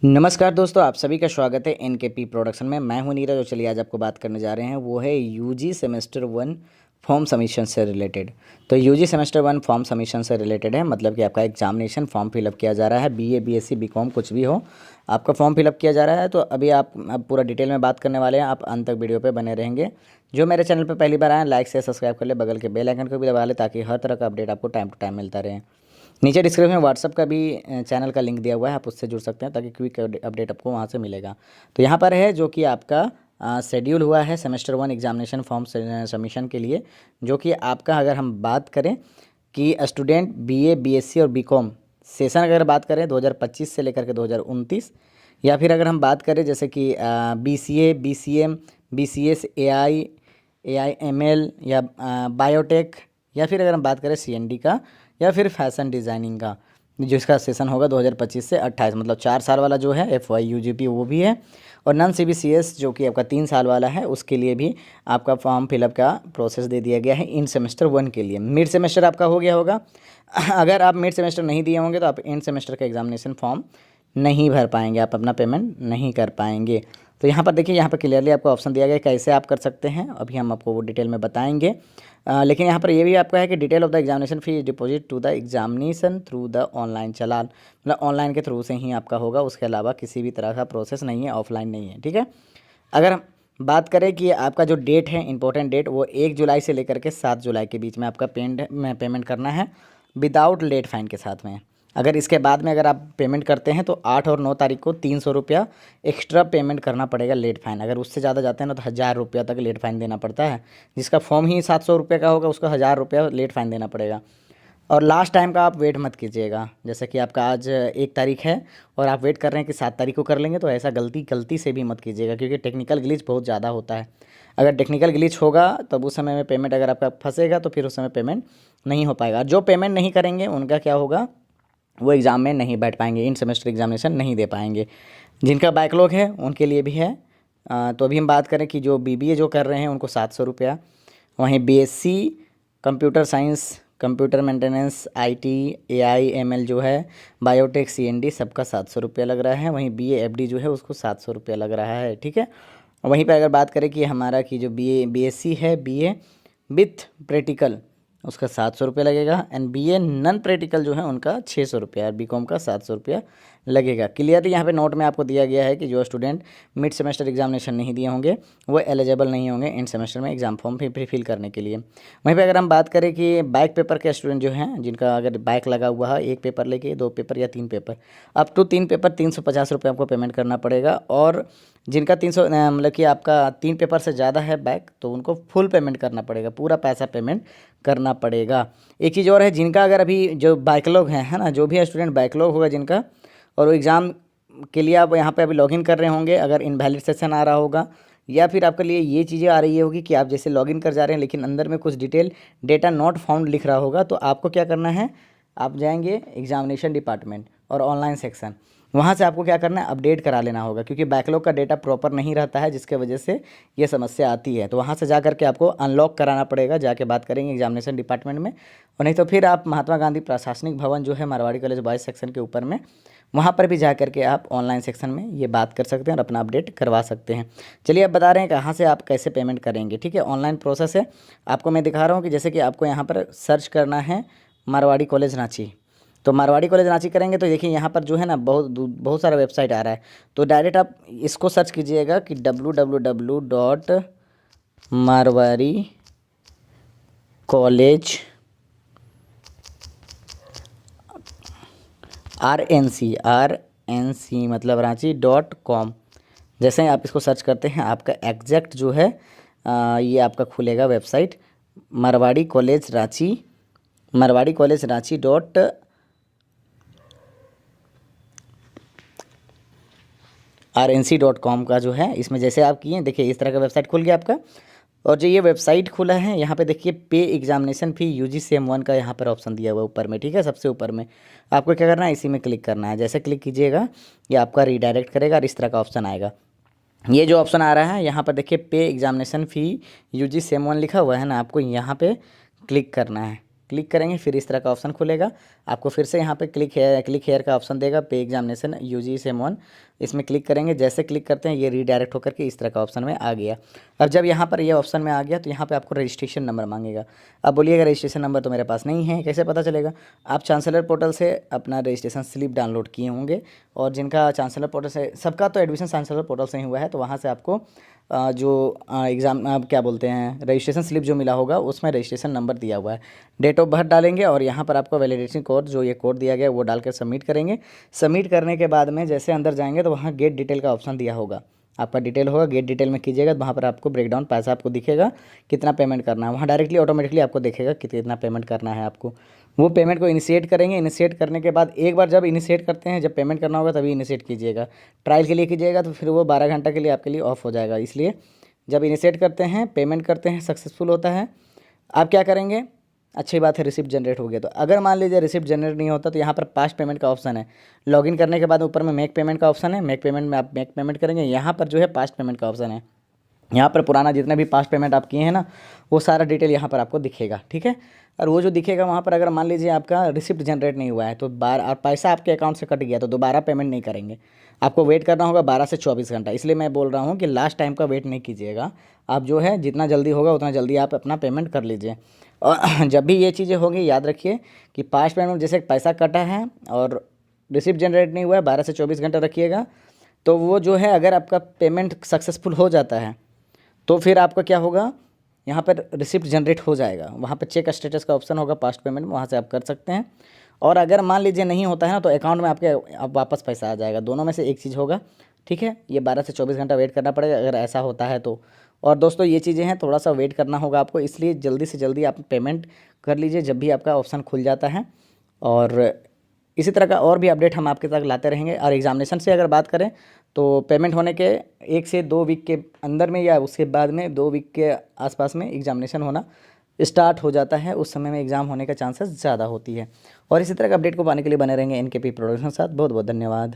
नमस्कार दोस्तों, आप सभी का स्वागत है एनकेपी प्रोडक्शन में। मैं हूं नीरज और चलिए आज आपको बात करने जा रहे हैं वो है यूजी सेमेस्टर 1 फॉर्म सबमिशन से रिलेटेड। तो यूजी सेमेस्टर 1 फॉर्म सबमिशन से रिलेटेड है, मतलब कि आपका एग्जामिनेशन फॉर्म फिलअप किया जा रहा है। बीए, बीएससी, बीकॉम कुछ भी हो, आपका फॉर्म फिलअप किया जा रहा है। तो अभी आप अब पूरा डिटेल में बात करने वाले हैं, आप अंत तक वीडियो पर बने रहेंगे। जो मेरे चैनल पर पहली बार आए, लाइक से सब्सक्राइब कर ले, बगल के बेल आइकन को भी दबा ले ताकि हर तरह का अपडेट आपको टाइम टू टाइम मिलता रहे। नीचे डिस्क्रिप्शन में व्हाट्सअप का भी चैनल का लिंक दिया हुआ है, आप उससे जुड़ सकते हैं ताकि क्विक अपडेट आपको वहाँ से मिलेगा। तो यहाँ पर है जो कि आपका शेड्यूल हुआ है सेमेस्टर 1 एग्जामिनेशन फॉर्म सबमिशन के लिए, जो कि आपका अगर हम बात करें कि स्टूडेंट बीए, बीएससी और बीकॉम सेशन अगर बात करें 2025 से लेकर के 2029, या फिर अगर हम बात करें जैसे कि बीसीए, बीसीएम, बीसीएस, एआईएमएल या बायोटेक, या फिर अगर हम बात करें सीएनडी का या फिर फैशन डिज़ाइनिंग का, जिसका सेशन होगा 2025 से 28, मतलब 4 साल वाला जो है एफवाई यूजीपी वो भी है। और नॉन सीबीसीएस जो कि आपका 3 साल वाला है, उसके लिए भी आपका फॉर्म फिलअप का प्रोसेस दे दिया गया है इन सेमेस्टर 1 के लिए। मिड सेमेस्टर आपका हो गया होगा। अगर आप मिड सेमेस्टर नहीं दिए होंगे तो आप इन सेमेस्टर का एग्जामिनेशन फॉर्म नहीं भर पाएंगे, आप अपना पेमेंट नहीं कर पाएंगे। तो यहाँ पर देखिए, यहाँ पर क्लियरली आपको ऑप्शन दिया गया है कैसे आप कर सकते हैं, अभी हम आपको वो डिटेल में बताएंगे। लेकिन यहाँ पर ये भी आपका है कि detail of the examination fee deposit to the examination through the online चालान, मतलब ऑनलाइन के थ्रू से ही आपका होगा, उसके अलावा किसी भी तरह का प्रोसेस नहीं है, ऑफलाइन नहीं है। ठीक है। अगर हम बात करें कि आपका जो डेट है, इंपॉर्टेंट डेट, वो 1 जुलाई से लेकर के 7 जुलाई के बीच में आपका पेमेंट करना है विदाउट लेट फाइन के साथ में। अगर इसके बाद में अगर आप पेमेंट करते हैं तो 8 और 9 तारीख को 300 रुपया एक्स्ट्रा पेमेंट करना पड़ेगा लेट फाइन। अगर उससे ज़्यादा जाते हैं ना तो 1000 रुपया तक लेट फाइन देना पड़ता है। जिसका फॉर्म ही 700 रुपये का होगा उसको 1000 रुपया लेट फाइन देना पड़ेगा। और लास्ट टाइम का आप वेट मत कीजिएगा, जैसे कि आपका आज 1 तारीख है और आप वेट कर रहे हैं कि 7 तारीख को कर लेंगे, तो ऐसा गलती से भी मत कीजिएगा, क्योंकि टेक्निकल ग्लिच बहुत ज़्यादा होता है। अगर टेक्निकल ग्लिच होगा तब उस समय में पेमेंट अगर आपका फंसेगा तो फिर उस समय पेमेंट नहीं हो पाएगा। जो पेमेंट नहीं करेंगे उनका क्या होगा, वो एग्ज़ाम में नहीं बैठ पाएंगे, इन सेमेस्टर एग्जामिनेशन नहीं दे पाएंगे। जिनका बैकलॉग है उनके लिए भी है। तो अभी हम बात करें कि जो बीबीए जो कर रहे हैं उनको 700 रुपया, वहीं BSc computer science, computer maintenance, IT, AIML जो है, बायोटेक, सीएनडी सबका 700 रुपया लग रहा है। वहीं बीए एफडी जो है उसको 700 रुपया लग रहा है। ठीक है। वहीं पर अगर बात करें कि हमारा कि जो बीए बीएससी है, बीए विथ प्रैक्टिकल, उसका 700 रुपया लगेगा। एंड बीए नॉन प्रैक्टिकल जो है उनका 600 रुपया, और बीकॉम का 700 रुपया लगेगा। क्लियरली यहाँ पे नोट में आपको दिया गया है कि जो स्टूडेंट मिड सेमेस्टर एग्जामिनेशन नहीं दिए होंगे वो एलिजिबल नहीं होंगे इन सेमेस्टर में एग्जाम फॉर्म फिल करने के लिए। वहीं पे अगर हम बात करें कि बैक पेपर के स्टूडेंट जो हैं, जिनका अगर बैक लगा हुआ है, 1 पेपर लेके 2 पेपर या 3 पेपर, अप टू 3 पेपर 350 रुपये आपको पेमेंट करना पड़ेगा। और जिनका 300 मतलब कि आपका 3 पेपर से ज़्यादा है बैक, तो उनको फुल पेमेंट करना पड़ेगा, पूरा पैसा पेमेंट करना पड़ेगा। एक चीज़ और है, जिनका अगर अभी जो बैकलॉग है ना, जो भी स्टूडेंट बैकलॉग होगा जिनका, और वो एग्ज़ाम के लिए आप यहाँ पे अभी लॉगिन कर रहे होंगे, अगर इनवैलिड सेशन आ रहा होगा, या फिर आपके लिए ये चीज़ें आ रही होगी कि आप जैसे लॉगिन कर जा रहे हैं लेकिन अंदर में कुछ डिटेल डेटा नॉट फाउंड लिख रहा होगा, तो आपको क्या करना है, आप जाएंगे एग्जामिनेशन डिपार्टमेंट और ऑनलाइन सेक्शन, वहाँ से आपको क्या करना है, अपडेट करा लेना होगा, क्योंकि बैकलॉग का डेटा प्रॉपर नहीं रहता है, जिसके वजह से ये समस्या आती है। तो वहाँ से जा करके आपको अनलॉक कराना पड़ेगा, जाके बात करेंगे एग्जामिनेशन डिपार्टमेंट में। और नहीं तो फिर आप महात्मा गांधी प्रशासनिक भवन जो है मारवाड़ी कॉलेज बॉयज़ सेक्शन के ऊपर में, वहाँ पर भी जा करके आप ऑनलाइन सेक्शन में ये बात कर सकते हैं और अपना अपडेट करवा सकते हैं। चलिए अब बता रहे हैं कहाँ से आप कैसे पेमेंट करेंगे। ठीक है, ऑनलाइन प्रोसेस है, आपको मैं दिखा रहा हूँ कि जैसे कि आपको यहाँ पर सर्च करना है मारवाड़ी कॉलेज रांची। तो मारवाड़ी कॉलेज रांची करेंगे तो देखिए यहाँ पर जो है ना बहुत सारा वेबसाइट आ रहा है। तो डायरेक्ट आप इसको सर्च कीजिएगा कि www.marwari college RNC मतलब रांची.com। जैसे ही आप इसको सर्च करते हैं आपका एग्जैक्ट जो है ये आपका खुलेगा website, Marwari college Ranchi dot RNC.com का जो है, इसमें जैसे आप किए देखिए इस तरह का वेबसाइट खुल गया आपका। और जो ये वेबसाइट खुला है यहाँ पे देखिए पे एग्जामिनेशन फी यूजी सेम 1 का यहाँ पर ऑप्शन दिया हुआ है ऊपर में। ठीक है, सबसे ऊपर में आपको क्या करना है, इसी में क्लिक करना है। जैसे क्लिक कीजिएगा ये आपका रीडायरेक्ट करेगा और इस तरह का ऑप्शन आएगा। ये जो ऑप्शन आ रहा है यहाँ पर देखिए पे एग्जामिनेशन फ़ी यूजी सेम 1 लिखा हुआ है ना, आपको यहाँ पे क्लिक करना है। क्लिक करेंगे, फिर इस तरह का ऑप्शन खुलेगा। आपको फिर से यहाँ पे क्लिक हेयर का ऑप्शन देगा, पे एग्जामिनेशन यूजी सेम 1, इसमें क्लिक करेंगे। जैसे क्लिक करते हैं ये रीडायरेक्ट होकर के इस तरह का ऑप्शन में आ गया। अब जब यहाँ पर ये ऑप्शन में आ गया तो यहाँ पे आपको रजिस्ट्रेशन नंबर मांगेगा। अब बोलिएगा रजिस्ट्रेशन नंबर तो मेरे पास नहीं है, कैसे पता चलेगा? आप चांसलर पोर्टल से अपना रजिस्ट्रेशन स्लिप डाउनलोड किए होंगे, और जिनका चांसलर पोर्टल से, सबका तो एडमिशन चांसलर पोर्टल से ही हुआ है, तो वहाँ से आपको जो एग्ज़ाम आप क्या बोलते हैं रजिस्ट्रेशन स्लिप जो मिला होगा उसमें रजिस्ट्रेशन नंबर दिया हुआ है, डेट ऑफ बर्थ डालेंगे और यहाँ पर आपको वैलिडेशन कोड जो ये कोड दिया गया है वो डालकर सबमिट करेंगे। सबमिट करने के बाद में जैसे अंदर जाएंगे तो वहाँ गेट डिटेल का ऑप्शन दिया होगा, आपका डिटेल होगा, गेट डिटेल में कीजिएगा तो वहाँ पर आपको ब्रेकडाउन पैसा आपको दिखेगा कितना पेमेंट करना है। वहाँ डायरेक्टली ऑटोमेटिकली आपको दिखेगा कि कितना पेमेंट करना है आपको। वो पेमेंट को इनिशिएट करेंगे। इनिशिएट करने के बाद एक बार जब इनिशिएट करते हैं, जब पेमेंट करना होगा तभी इनिशिएट कीजिएगा। ट्रायल के लिए कीजिएगा तो फिर वो 12 घंटा के लिए आपके लिए ऑफ हो जाएगा। इसलिए जब इनिशिएट करते हैं, पेमेंट करते हैं, सक्सेसफुल होता है, आप क्या करेंगे? अच्छी बात है, रिसिप्ट जनरेट हो गया। तो अगर मान लीजिए रिसिप्ट जनरेट नहीं होता तो यहाँ पर पास्ट पेमेंट का ऑप्शन है। लॉगिन करने के बाद ऊपर में मेक पेमेंट का ऑप्शन है, मेक पेमेंट में आप मेक पेमेंट करेंगे। यहाँ पर जो है पास्ट पेमेंट का ऑप्शन है, यहाँ पर पुराना जितने भी पास्ट पेमेंट आप किए हैं ना वो सारा डिटेल यहाँ पर आपको दिखेगा, ठीक है। और वो जो दिखेगा वहाँ पर अगर मान लीजिए आपका रिसिप्ट जनरेट नहीं हुआ है तो और पैसा आपके अकाउंट से कट गया तो दोबारा पेमेंट नहीं करेंगे, आपको वेट करना होगा 12 से 24 घंटा। इसलिए मैं बोल रहा हूँ कि लास्ट टाइम का वेट नहीं कीजिएगा, आप जो है जितना जल्दी होगा उतना जल्दी आप अपना पेमेंट कर लीजिए। और जब भी ये चीज़ें होंगी याद रखिए कि पास्ट पेमेंट जैसे पैसा कटा है और रिसिप्ट जनरेट नहीं हुआ है, 12 से 24 घंटा रखिएगा। तो वो जो है अगर आपका पेमेंट सक्सेसफुल हो जाता है तो फिर आपका क्या होगा, यहाँ पर रिसिप्ट जनरेट हो जाएगा, वहाँ पर चेक स्टेटस का ऑप्शन होगा पास्ट पेमेंट में, वहाँ से आप कर सकते हैं। और अगर मान लीजिए नहीं होता है ना तो अकाउंट में आपके आप वापस पैसा आ जाएगा, दोनों में से एक चीज़ होगा, ठीक है। ये 12 से 24 घंटा वेट करना पड़ेगा अगर ऐसा होता है तो। और दोस्तों ये चीज़ें हैं, थोड़ा सा वेट करना होगा आपको, इसलिए जल्दी से जल्दी आप पेमेंट कर लीजिए जब भी आपका ऑप्शन खुल जाता है। और इसी तरह का और भी अपडेट हम आपके तक लाते रहेंगे। और एग्जामिनेशन से अगर बात करें तो पेमेंट होने के 1 से 2 वीक के अंदर में या उसके बाद में 2 वीक के आसपास में एग्जामिनेशन होना स्टार्ट हो जाता है, उस समय में एग्ज़ाम होने का चांसेस ज़्यादा होती है। और इसी तरह का अपडेट को पाने के लिए बने रहेंगे एनकेपी प्रोडक्शन के साथ। बहुत बहुत धन्यवाद।